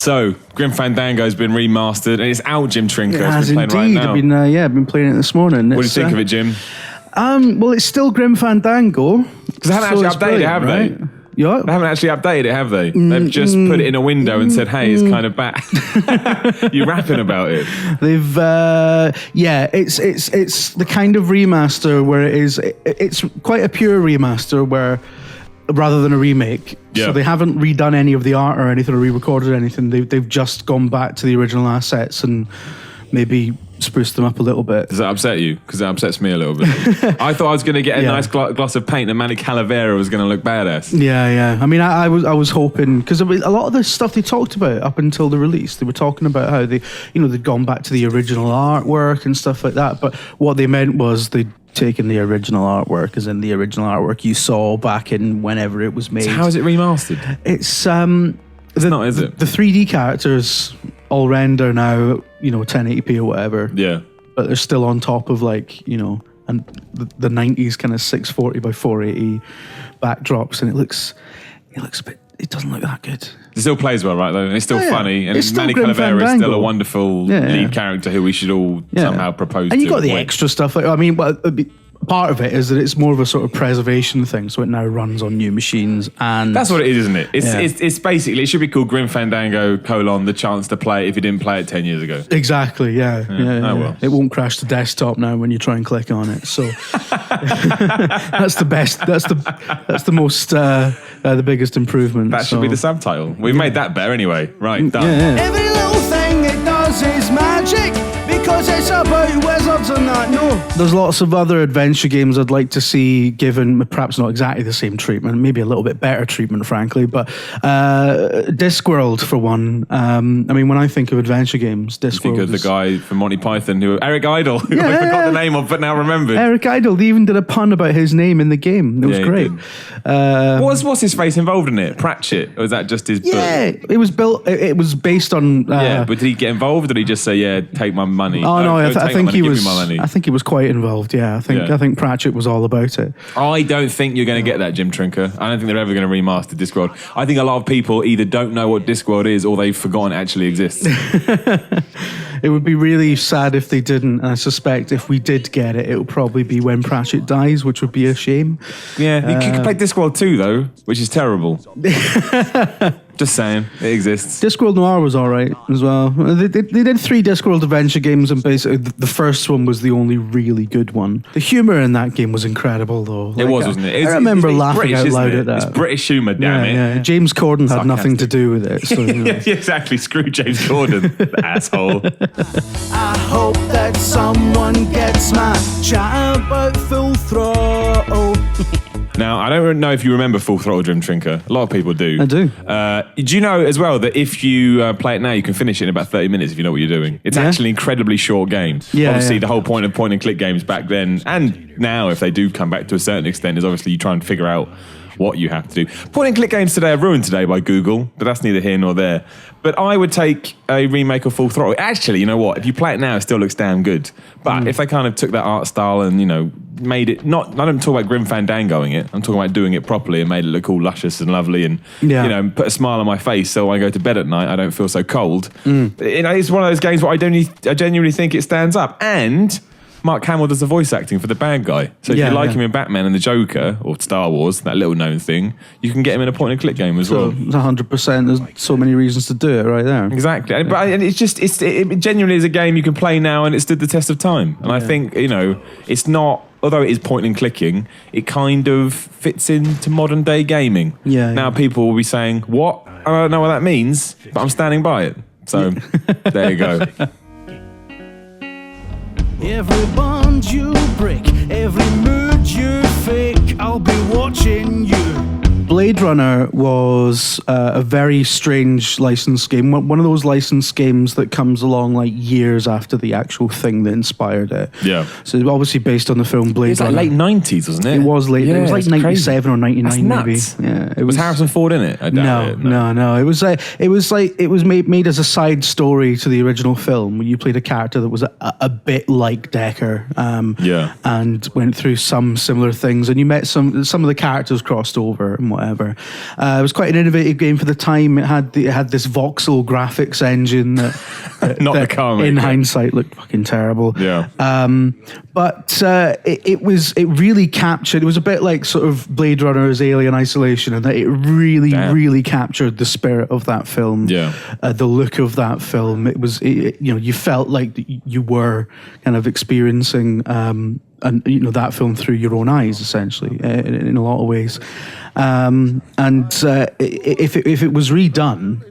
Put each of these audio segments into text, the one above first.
So, Grim Fandango's been remastered, and it's out, Jim Trinker. It has been indeed. right now. I've been playing it this morning. What do you think of it, Jim? Well, it's still Grim Fandango. Because they haven't actually updated it, have they? Yeah. They haven't actually updated it, have they? They've just put it in a window and said, hey, it's kind of bad. You're rapping about it. They've, it's the kind of remaster where it's quite a pure remaster where, rather than a remake. Yeah. So they haven't redone any of the art or anything or re-recorded anything. They've just gone back to the original assets and maybe spruced them up a little bit. Does that upset you? Because that upsets me a little bit. I thought I was going to get a nice gloss of paint and Manny Calavera was going to look badass. Yeah. I mean, I was hoping, because a lot of the stuff they talked about up until the release, they were talking about how they'd gone back to the original artwork and stuff like that. But what they meant was they'd taken the original artwork, as in the original artwork you saw back in whenever it was made. So how is it remastered? It's it's not, is it? The 3D characters all render now, 1080p or whatever. Yeah. But they're still on top of and the 90s kind of 640 by 480 backdrops, and it looks a bit. It doesn't look that good. It still plays well, right, though? And it's still funny. And Manny Grim Calavera Fandango. is still a wonderful lead character who we should all somehow propose to. And you got the extra stuff. Part of it is that it's more of a sort of preservation thing, so it now runs on new machines, and that's what it is, isn't it? It's basically, it should be called Grim Fandango : the chance to play it if you didn't play it 10 years ago. Exactly, yeah. Oh, well. It won't crash the desktop now when you try and click on it. So that's the best. That's the most the biggest improvement. That should be the subtitle. We've made that better anyway. Right, done. Yeah. Every little thing it does is magic, because it's about wizards and that. No. There's lots of other adventure games I'd like to see given perhaps not exactly the same treatment, maybe a little bit better treatment, frankly. But Discworld, for one. When I think of adventure games, Discworld. You think of the guy from Monty Python, Eric Idle, who I forgot the name of, but now remembered. Eric Idle. They even did a pun about his name in the game. It was great. What's his face involved in it? Pratchett, or was that just his book? Yeah, it was built. It was based on. But did he get involved, or did he just say, take my money? Oh no, I think he was. I think he was quite involved. Yeah, I think Pratchett was all about it. I don't think you're going to get that, Jim Trinker. I don't think they're ever going to remaster Discworld. I think a lot of people either don't know what Discworld is or they've forgotten it actually exists. It would be really sad if they didn't. And I suspect if we did get it, it would probably be when Pratchett dies, which would be a shame. Yeah, you could play Discworld 2 though, which is terrible. Just saying, it exists. Discworld Noir was all right as well. They did 3 Discworld adventure games, and basically the first one was the only really good one. The humour in that game was incredible, though. It was, wasn't it? I remember laughing British, out loud at that. It's British humour, damn it. Yeah. James Corden had nothing to do with it. So, exactly. Screw James Corden, asshole. I hope that someone gets my chat about Full Throttle. Now, I don't know if you remember Full Throttle, Jim Trinker. A lot of people do. I do. Do you know as well that if you play it now, you can finish it in about 30 minutes if you know what you're doing? It's actually an incredibly short game. Yeah, obviously, the whole point of point-and-click games back then, and now if they do come back to a certain extent, is obviously you try and figure out what you have to do. Point-and-click games today are ruined today by Google, but that's neither here nor there. But I would take a remake of Full Throttle. Actually, you know what? If you play it now, it still looks damn good. But if they kind of took that art style and, made it, I don't talk about Grim Fandangoing it, I'm talking about doing it properly and made it look all luscious and lovely and, put a smile on my face so when I go to bed at night, I don't feel so cold. It's one of those games where I genuinely think it stands up. And Mark Hamill does the voice acting for the bad guy. So if you like him in Batman and the Joker, or Star Wars, that little known thing, you can get him in a point-and-click game as well. 100%. There's so many reasons to do it right there. Exactly. And it's just, it genuinely is a game you can play now and it stood the test of time. And I think, it's not, although it is point-and-clicking, it kind of fits into modern-day gaming. Now people will be saying, what? I don't know what that means, but I'm standing by it. So, there you go. Every bond you break, every mood you fake, I'll be watching you. Blade Runner was a very strange licensed game. One of those licensed games that comes along like years after the actual thing that inspired it. Yeah. So it's obviously based on the film Blade Runner. It was like late 90s, wasn't it? It was late. Yeah, it was like 97 or 99 maybe. Yeah. Was Harrison Ford in it? I doubt it. No. It was made as a side story to the original film where you played a character that was a bit like Decker. And went through some similar things, and you met some of the characters crossed over and whatever. whatever. It was quite an innovative game for the time. It had this voxel graphics engine that, Not that the car maker. in hindsight looked fucking terrible. Yeah. But it really captured. It was a bit like sort of Blade Runner's Alien Isolation, and that it really captured the spirit of that film. Yeah. The look of that film. It was, you felt like you were kind of experiencing, that film through your own eyes, essentially, in a lot of ways. If it was redone,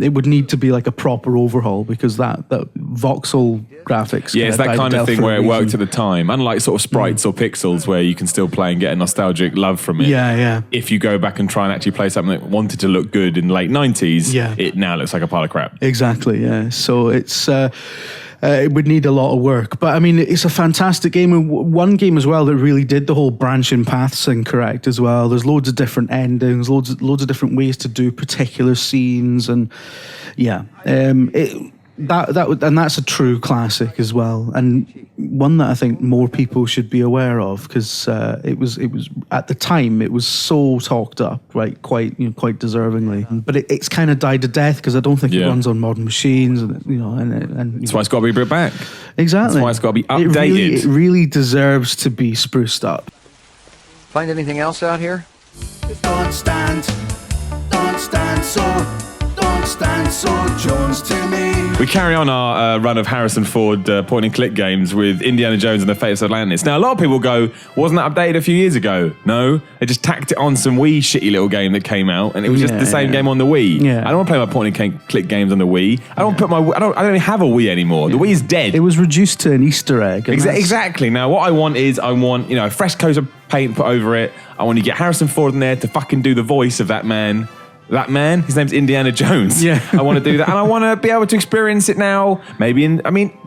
it would need to be like a proper overhaul, because that voxel graphics. Yeah, it's that kind of thing where it worked at the time. Unlike sort of sprites or pixels where you can still play and get a nostalgic love from it. Yeah. If you go back and try and actually play something that wanted to look good in the late 90s, it now looks like a pile of crap. Exactly, yeah. So it's... it would need a lot of work, but I mean, it's a fantastic game. And one game as well that really did the whole branching paths thing correct as well. There's loads of different endings, loads of different ways to do particular scenes, and that's a true classic as well, and one that I think more people should be aware of, because it was at the time it was so talked up, right? Quite deservingly, but it's kind of died to death because I don't think it runs on modern machines, and that's why it's got to be brought back. Exactly, that's why it's got to be updated. It really deserves to be spruced up. Find anything else out here? Don't stand so Jones to me. We carry on our run of Harrison Ford point-and-click games with Indiana Jones and the Fate of Atlantis. Now, a lot of people go, wasn't that updated a few years ago? No, they just tacked it on some Wii shitty little game that came out, and it was just the same game on the Wii. Yeah. I don't want to play my point-and-click games on the Wii. I don't even have a Wii anymore. The Wii is dead. It was reduced to an Easter egg. Exactly. Now, what I want is a fresh coat of paint put over it. I want to get Harrison Ford in there to fucking do the voice of that man. His name's Indiana Jones. Yeah. I want to do that. And I want to be able to experience it now. I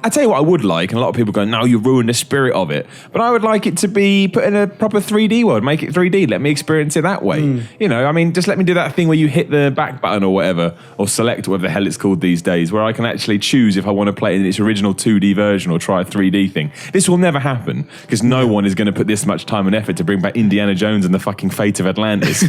tell you what I would like, and a lot of people go, no, you ruined the spirit of it. But I would like it to be put in a proper 3D world. Make it 3D. Let me experience it that way. Just let me do that thing where you hit the back button or whatever, or select whatever the hell it's called these days, where I can actually choose if I want to play it in its original 2D version or try a 3D thing. This will never happen, because no one is going to put this much time and effort to bring back Indiana Jones and the fucking Fate of Atlantis.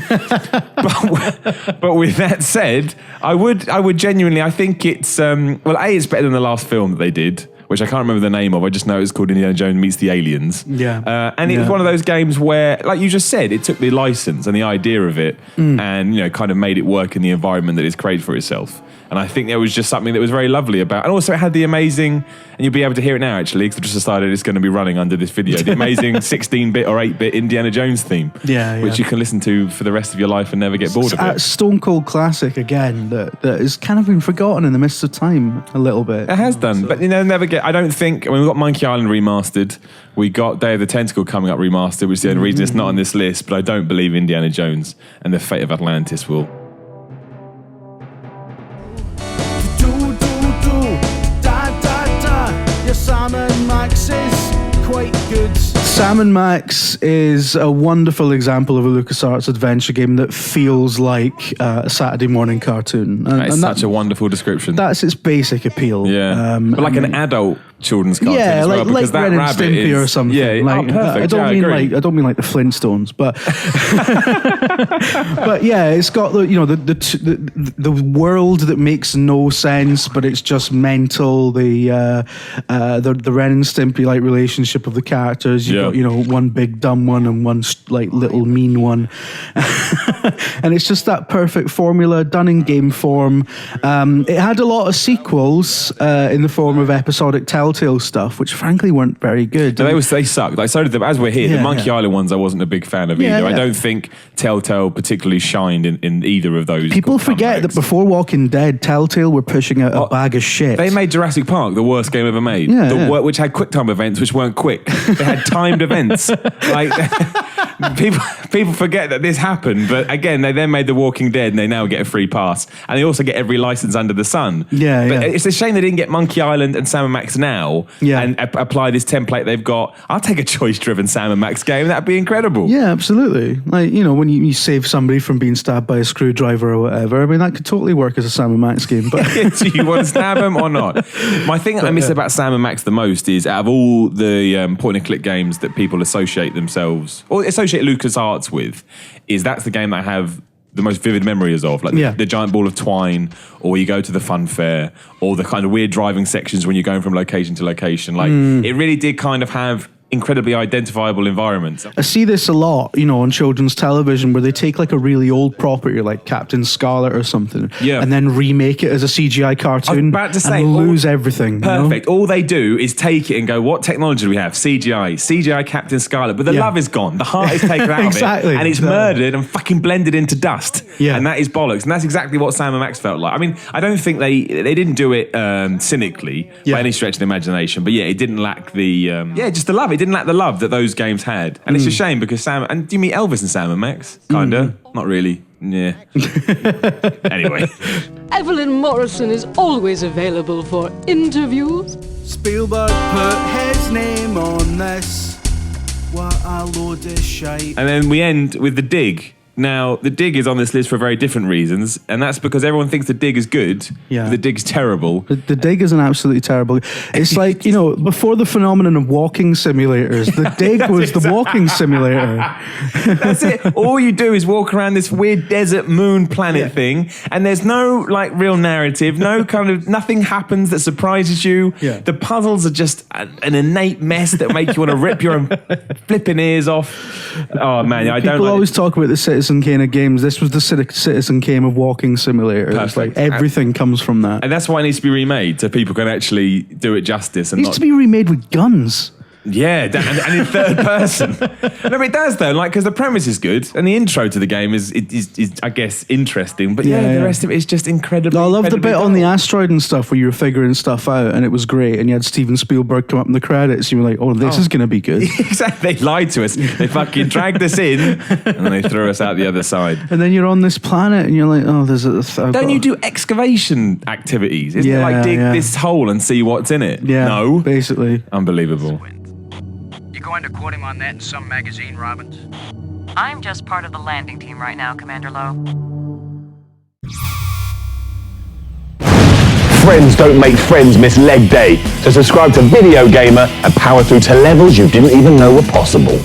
But with that said, I would genuinely, I think it's, it's better than the last film that they did, which I can't remember the name of. I just know it's called Indiana Jones Meets the Aliens. Yeah. And it was one of those games where, like you just said, it took the license and the idea of it and, kind of made it work in the environment that it's created for itself. And I think there was just something that was very lovely about it. And also it had the amazing, and you'll be able to hear it now actually, because I just decided it's going to be running under this video, the amazing 16-bit or 8-bit Indiana Jones theme, which you can listen to for the rest of your life and never get bored of it. Stone Cold classic again, that has kind of been forgotten in the midst of time a little bit. It has done, but never get, I don't think, we've got Monkey Island remastered, we got Day of the Tentacle coming up remastered, which is the only reason it's not on this list, but I don't believe Indiana Jones and the Fate of Atlantis will. Sam and Max is quite good. Sam & Max is a wonderful example of a LucasArts adventure game that feels like a Saturday morning cartoon. That's such a wonderful description. That's its basic appeal. Yeah, but like an adult children's cartoon as well, because that Ren and rabbit Stimpy is, or something. perfect. I don't mean like the Flintstones, but but yeah, it's got the world that makes no sense, but it's just mental. The Ren and Stimpy like relationship of the characters. You've got one big dumb one and one like little mean one, and it's just that perfect formula done in game form. It had a lot of sequels in the form of episodic Telltale stuff, which frankly weren't very good. No, they sucked. Like, so did as we're here, the Monkey Island ones I wasn't a big fan of either. I don't think Telltale particularly shined in either of those. People forget that before Walking Dead, Telltale were pushing out a bag of shit. They made Jurassic Park the worst game ever made, which had quick time events which weren't quick. They had timed events. Like people forget that this happened, but again, they then made The Walking Dead and they now get a free pass, and they also get every license under the sun. But it's a shame they didn't get Monkey Island and Sam & Max now and apply this template they've got. I'll take a choice-driven Sam & Max game. That'd be incredible. Yeah, absolutely. Like, when you save somebody from being stabbed by a screwdriver or whatever, I mean, that could totally work as a Sam & Max game. But do you want to stab them or not? My thing I miss about Sam & Max the most is, out of all the point-and-click games that people associate associate LucasArts with is that's the game that I have the most vivid memories of, like the giant ball of twine, or you go to the fun fair, or the kind of weird driving sections when you're going from location to location. Like it really did kind of have incredibly identifiable environments. I see this a lot, you know, on children's television where they take like a really old property like Captain Scarlet or something and then remake it as a CGI cartoon. I was about to say, and lose everything. Perfect. You know? All they do is take it and go, what technology do we have? CGI Captain Scarlet. But the love is gone. The heart is taken out of it. And it's murdered and fucking blended into dust. And that is bollocks. And that's exactly what Sam and Max felt like. I mean, I don't think they didn't do it cynically by any stretch of the imagination. But yeah, it didn't lack the, just the love. It didn't lack the love that those games had. And it's a shame because and do you meet Elvis and Sam and Max? Kinda. Not really. Yeah. Anyway. Evelyn Morrison is always available for interviews. Spielberg put his name on this. What a load of shite. And then we end with The Dig. Now, The Dig is on this list for very different reasons, and that's because everyone thinks The Dig is good, but The Dig's terrible. The Dig is an absolutely terrible... It's like, you know, before the phenomenon of walking simulators, The Dig was the walking simulator. That's it. All you do is walk around this weird desert moon planet thing, and there's no, like, real narrative, no kind of... Nothing happens that surprises you. The puzzles are just an innate mess that make you want to rip your own flipping ears off. Oh, man, I don't... People always talk about the Citizen Kane of games. This was the Citizen Kane of walking simulator. It's like everything comes from that. And that's why it needs to be remade so people can actually do it justice. And it needs to be remade with guns. Yeah, and in third person. No, but it does though, like, because the premise is good and the intro to the game is I guess, interesting. But the rest of it is just incredibly. I love the bit dull. on the asteroid and stuff where you were figuring stuff out, and it was great. And you had Steven Spielberg come up in the credits. You were like, "Oh, this is going to be good." Exactly. They lied to us. They fucking dragged us in, and then they threw us out the other side. And then you're on this planet, and you're like, "Oh, there's a." Don't you do excavation activities? Isn't it like dig this hole and see what's in it? Yeah. No. Basically. Unbelievable. You going to quote him on that in some magazine, Robbins? I'm just part of the landing team right now, Commander Lowe. Friends don't make friends miss leg day. So subscribe to Video Gamer and power through to levels you didn't even know were possible.